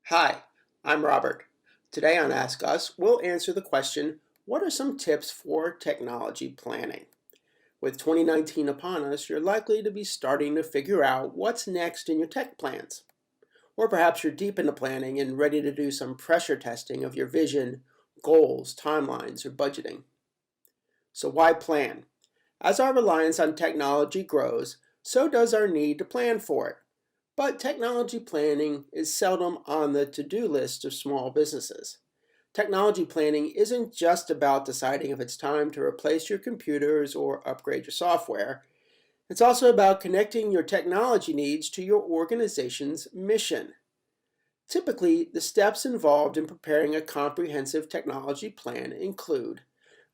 Hi, I'm Robert. Today on Ask Us, we'll answer the question, what are some tips for technology planning? With 2019 upon us, you're likely to be starting to figure out what's next in your tech plans. Or perhaps you're deep into planning and ready to do some pressure testing of your vision, goals, timelines, or budgeting. So why plan? As our reliance on technology grows, so does our need to plan for it. But technology planning is seldom on the to-do list of small businesses. Technology planning isn't just about deciding if it's time to replace your computers or upgrade your software. It's also about connecting your technology needs to your organization's mission. Typically, the steps involved in preparing a comprehensive technology plan include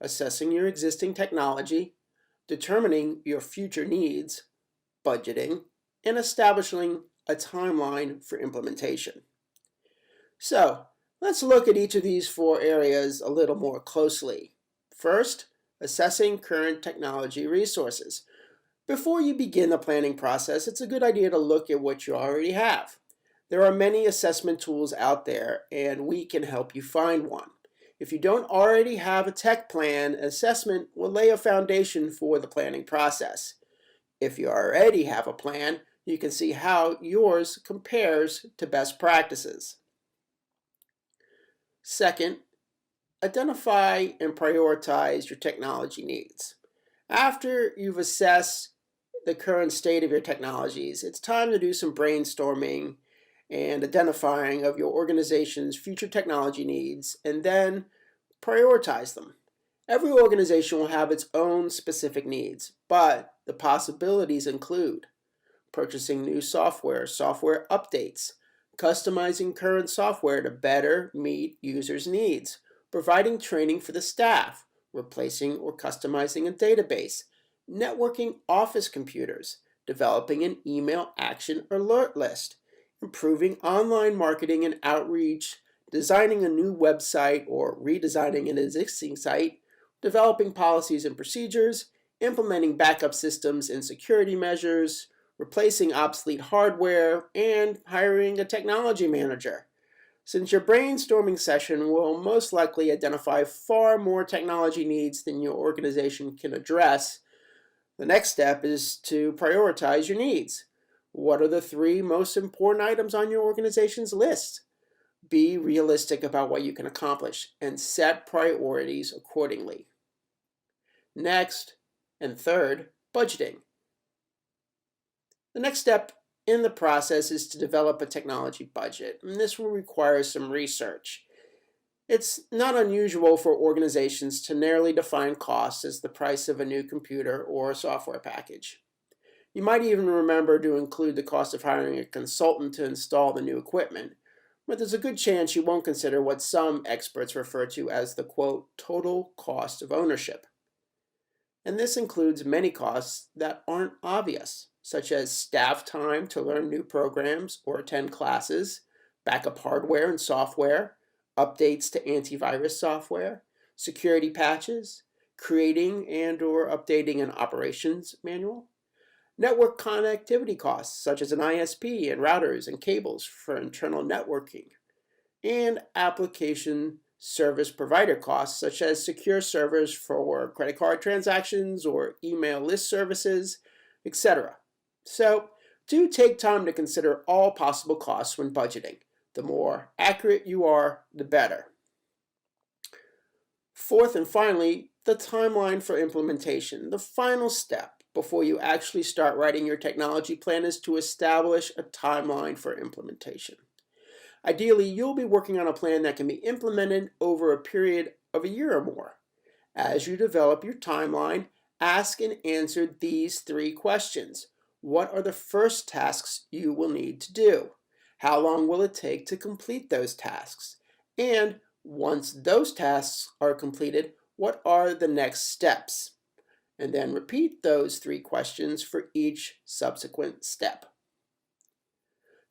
assessing your existing technology, determining your future needs, budgeting, and establishing a timeline for implementation. So, let's look at each of these four areas a little more closely. First, assessing current technology resources. Before you begin the planning process, it's a good idea to look at what you already have. There are many assessment tools out there, and we can help you find one. If you don't already have a tech plan, assessment will lay a foundation for the planning process. If you already have a plan, you can see how yours compares to best practices. Second, identify and prioritize your technology needs. After you've assessed the current state of your technologies, it's time to do some brainstorming and identifying of your organization's future technology needs, and then prioritize them. Every organization will have its own specific needs, but the possibilities include purchasing new software, software updates, customizing current software to better meet users' needs, providing training for the staff, replacing or customizing a database, networking office computers, developing an email action alert list, improving online marketing and outreach, designing a new website or redesigning an existing site, developing policies and procedures, implementing backup systems and security measures, replacing obsolete hardware, and hiring a technology manager. Since your brainstorming session will most likely identify far more technology needs than your organization can address, the next step is to prioritize your needs. What are the three most important items on your organization's list? Be realistic about what you can accomplish and set priorities accordingly. Next, and third, budgeting. The next step in the process is to develop a technology budget, and this will require some research. It's not unusual for organizations to narrowly define costs as the price of a new computer or a software package. You might even remember to include the cost of hiring a consultant to install the new equipment, but there's a good chance you won't consider what some experts refer to as the, quote, total cost of ownership. And this includes many costs that aren't obvious, such as staff time to learn new programs or attend classes, backup hardware and software, updates to antivirus software, security patches, creating and or updating an operations manual, network connectivity costs such as an ISP and routers and cables for internal networking, and application service provider costs such as secure servers for credit card transactions or email list services, etc. So do take time to consider all possible costs when budgeting. The more accurate you are, the better. Fourth and finally, the timeline for implementation. The final step before you actually start writing your technology plan is to establish a timeline for implementation. Ideally, you'll be working on a plan that can be implemented over a period of a year or more. As you develop your timeline, ask and answer these three questions. What are the first tasks you will need to do? How long will it take to complete those tasks? And once those tasks are completed, what are the next steps? And then repeat those three questions for each subsequent step.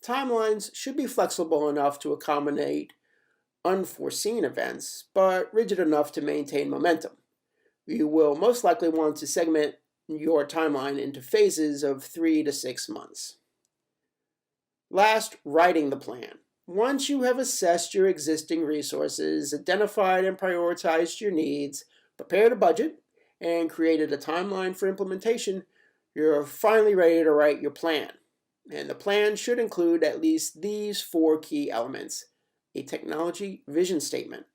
Timelines should be flexible enough to accommodate unforeseen events, but rigid enough to maintain momentum. You will most likely want to segment your timeline into phases of 3 to 6 months. Last, writing the plan. Once you have assessed your existing resources, identified and prioritized your needs, prepared a budget, and created a timeline for implementation, you're finally ready to write your plan. And the plan should include at least these 4 key elements: a technology vision statement,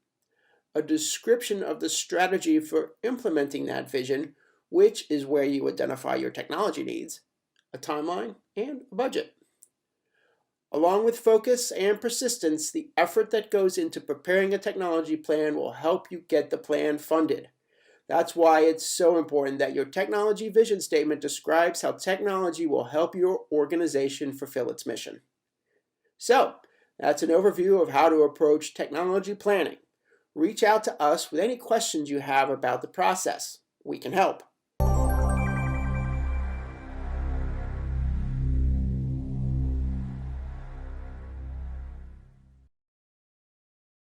a description of the strategy for implementing that vision, which is where you identify your technology needs, a timeline, and a budget. Along with focus and persistence, the effort that goes into preparing a technology plan will help you get the plan funded. That's why it's so important that your technology vision statement describes how technology will help your organization fulfill its mission. So, that's an overview of how to approach technology planning. Reach out to us with any questions you have about the process. We can help.